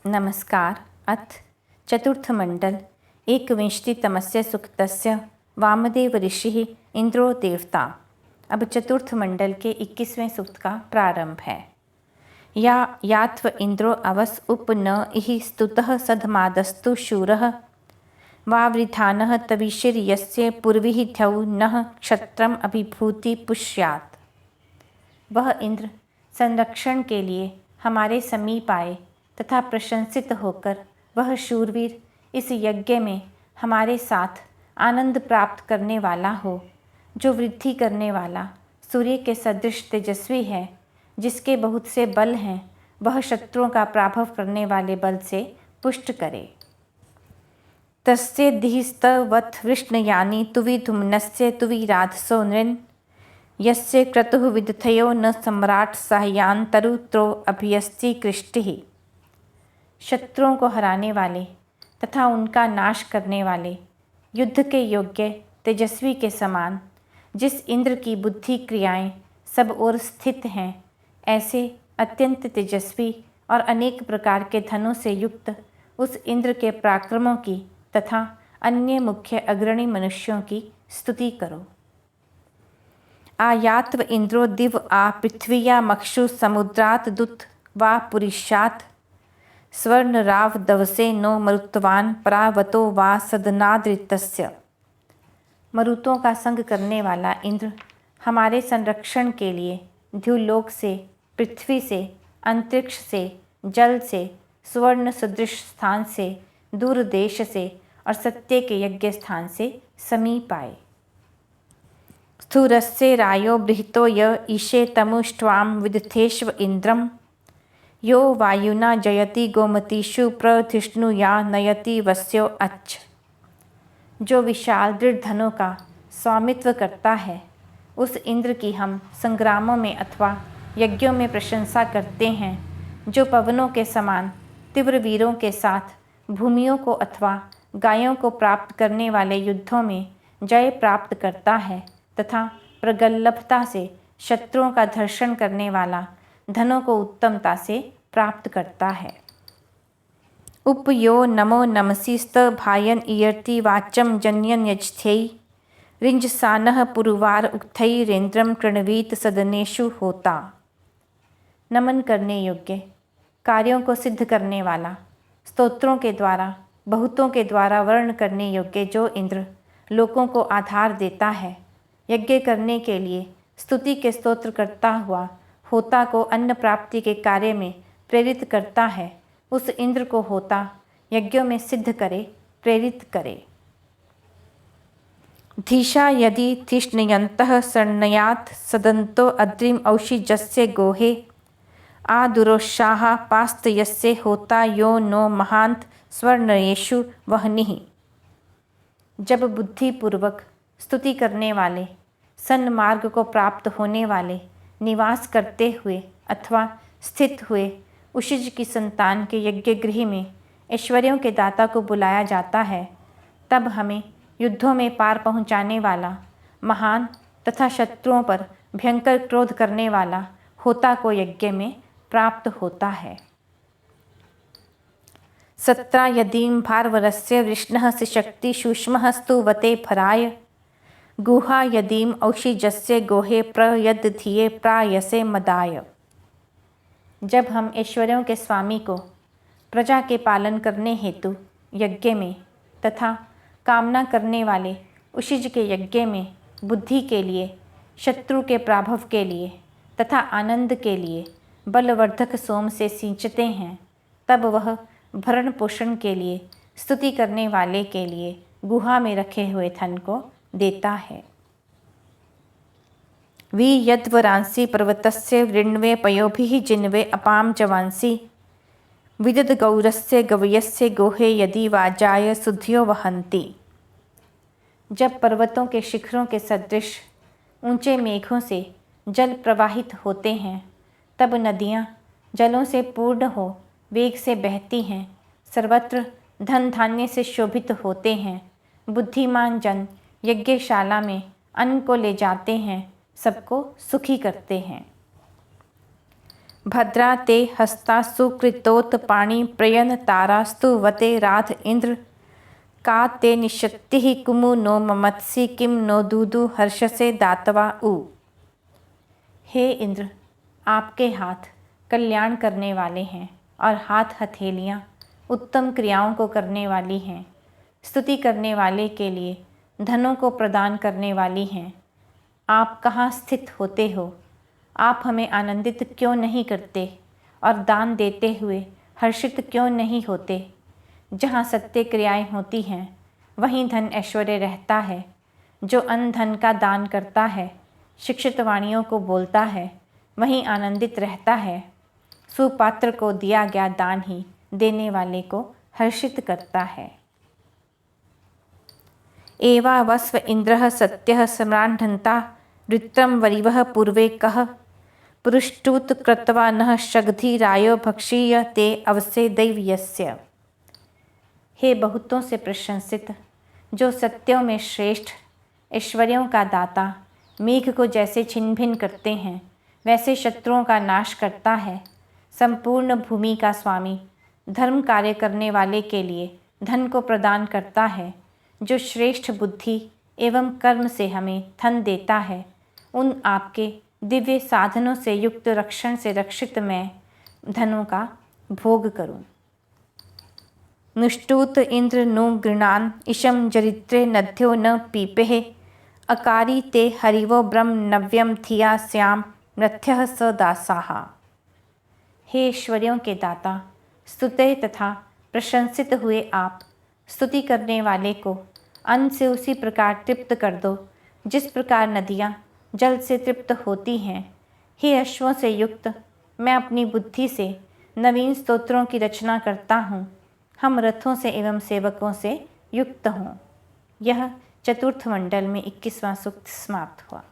नमस्कार। अथ चतुर्थमण्डल एकविंशतितमस्य सूक्तस्य वामदेव ऋषिः इंद्रो देवता। अब चतुर्थ मंडल के 21वें सूक्त का प्रारंभ है। या यात्व इंद्रो अवस उप न इहि स्तुतः सधमादस्तु शूरः वावृधानः तविशिर्यस्य पूर्विः द्यौ नः क्षत्रम अभिभूति पुष्यात्। वह इंद्र संरक्षण के लिए हमारे समीप आए तथा प्रशंसित होकर वह शूरवीर इस यज्ञ में हमारे साथ आनंद प्राप्त करने वाला हो, जो वृद्धि करने वाला सूर्य के सदृश तेजस्वी है, जिसके बहुत से बल हैं, वह शत्रुओं का पराभव करने वाले बल से पुष्ट करे। तस्य दिहिस्तवत् वृष्णयानि तुविधुम्नस्य तुविराधसो नृन् यस्य क्रतुः विदथयो न सम्राट साह्यान्तरुत्रो अभियस्ति कृष्टिः। शत्रुओं को हराने वाले तथा उनका नाश करने वाले युद्ध के योग्य तेजस्वी के समान जिस इंद्र की बुद्धि क्रियाएं सब ओर स्थित हैं, ऐसे अत्यंत तेजस्वी और अनेक प्रकार के धनों से युक्त उस इंद्र के पराक्रमों की तथा अन्य मुख्य अग्रणी मनुष्यों की स्तुति करो। आयात्व इंद्रो दिव आ पृथ्वीया मक्षु समुद्रात दुत वा पुरीशात स्वर्णराव दवसे नो मरुत्वान परावतो वा सदनादृतस्य। मरुतों का संग करने वाला इंद्र हमारे संरक्षण के लिए द्युलोक से, पृथ्वी से, अंतरिक्ष से, जल से, स्वर्ण सदृश स्थान से, दूर देश से और सत्य के यज्ञ स्थान से समीप आए। स्थूरस्य रायो बृहतो य ईशे तमुष्ट्वाम विदथेष्व इंद्रम यो वायुना जयति गोमतीषु प्रधिष्णुया नयति वस्यो अच्छ। जो विशाल दृढ़ धनों का स्वामित्व करता है, उस इंद्र की हम संग्रामों में अथवा यज्ञों में प्रशंसा करते हैं, जो पवनों के समान तीव्र वीरों के साथ भूमियों को अथवा गायों को प्राप्त करने वाले युद्धों में जय प्राप्त करता है तथा प्रगल्भता से शत्रुओं का धर्षण करने वाला धनों को उत्तमता से प्राप्त करता है। उपयो नमो नमसि स्त भायन इयर्ति वाचम जन्यन यजथै रिंजसानः पुरुवार उक्थैरेन्द्रम कृणवीत सदनेषु होता। नमन करने योग्य, कार्यों को सिद्ध करने वाला, स्तोत्रों के द्वारा बहुतों के द्वारा वर्ण करने योग्य जो इंद्र लोकों को आधार देता है, यज्ञ करने के लिए स्तुति के स्तोत्र करता हुआ होता को अन्न प्राप्ति के कार्य में प्रेरित करता है, उस इंद्र को होता यज्ञों में सिद्ध करे, प्रेरित करे। धीशा यदि तिष्णयन्तः शरण्यात् सदन्तो अद्रिम औषिजस्य गोहे आदुरोषाः पास्तयस्य होता यो नो महांत स्वर्णयेषु वह्निः। जब बुद्धिपूर्वक स्तुति करने वाले, सन्मार्ग को प्राप्त होने वाले, निवास करते हुए अथवा स्थित हुए उशिज की संतान के यज्ञ गृह में ऐश्वर्यों के दाता को बुलाया जाता है, तब हमें युद्धों में पार पहुंचाने वाला महान तथा शत्रुओं पर भयंकर क्रोध करने वाला होता को यज्ञ में प्राप्त होता है। सत्रा यदीं भारवरस्य वृष्णः शक्ति सूक्ष्मः स्तुवते फराय गुहा यदीम औषिजस्य गोहे प्रयदधिये प्रायसे मदाय। जब हम ऐश्वर्यों के स्वामी को प्रजा के पालन करने हेतु यज्ञ में तथा कामना करने वाले उशिज के यज्ञ में बुद्धि के लिए, शत्रु के पराभव के लिए तथा आनंद के लिए बलवर्धक सोम से सींचते हैं, तब वह भरण पोषण के लिए स्तुति करने वाले के लिए गुहा में रखे हुए धन को देता है। वि यद्वरांसि पर्वतस्य वृण्वे पयोभिः जिन्वे अपां जवांसि विदद गौरस्य गवयस्य गोहे यदि वाजाय सुधियो वहन्ति। जब पर्वतों के शिखरों के सदृश ऊंचे मेघों से जल प्रवाहित होते हैं, तब नदियाँ जलों से पूर्ण हो वेग से बहती हैं, सर्वत्र धन धान्य से शोभित होते हैं। बुद्धिमान जन यज्ञशाला में अन्न को ले जाते हैं, सबको सुखी करते हैं। भद्रा ते हस्तासु कृतोत्पाणि प्रयन तारास्तु वते राध इंद्र का ते निशक्ति कुमु नो ममत्सि किम नो दूदु हर्षसे दातवा उ। हे इंद्र, आपके हाथ कल्याण करने वाले हैं और हाथ हथेलियाँ उत्तम क्रियाओं को करने वाली हैं। स्तुति करने वाले के लिए धनों को प्रदान करने वाली हैं। आप कहाँ स्थित होते हो? आप हमें आनंदित क्यों नहीं करते और दान देते हुए हर्षित क्यों नहीं होते? जहाँ सत्य क्रियाएं होती हैं वहीं धन ऐश्वर्य रहता है। जो अन्न धन का दान करता है, शिक्षित वाणियों को बोलता है, वहीं आनंदित रहता है। सुपात्र को दिया गया दान ही देने वाले को हर्षित करता है। एवा वस्व इंद्रः सत्यः सम्रान्धन्ता वृत्रं वरिवः पूर्वे कः पुरुष्टुत कृत्वा नः शग्धिरायो भक्षीय ते अवसे दैव्यस्य। हे बहुतों से प्रशंसित, जो सत्यों में श्रेष्ठ, ऐश्वर्यों का दाता, मेघ को जैसे छिन्न भिन्न करते हैं वैसे शत्रुओं का नाश करता है, संपूर्ण भूमि का स्वामी, धर्म कार्य करने वाले के लिए धन को प्रदान करता है, जो श्रेष्ठ बुद्धि एवं कर्म से हमें धन देता है, उन आपके दिव्य साधनों से युक्त रक्षण से रक्षित मैं धनों का भोग करूं। नुष्टूत इंद्र नु गृणान इशम जरित्रे नद्यो न पीपेः अकारी ते हरिवो ब्रह्म नव्यम थिया श्याम मृथ्यः स दासाः। हे ऐश्वर्यों के दाता, स्तुते तथा प्रशंसित हुए आप स्तुति करने वाले को अन्न से उसी प्रकार तृप्त कर दो जिस प्रकार नदियाँ जल से तृप्त होती हैं। हे अश्वों से युक्त, मैं अपनी बुद्धि से नवीन स्तोत्रों की रचना करता हूँ। हम रथों से एवं सेवकों से युक्त हों। यह चतुर्थ मंडल में 21वां सूक्त समाप्त हुआ।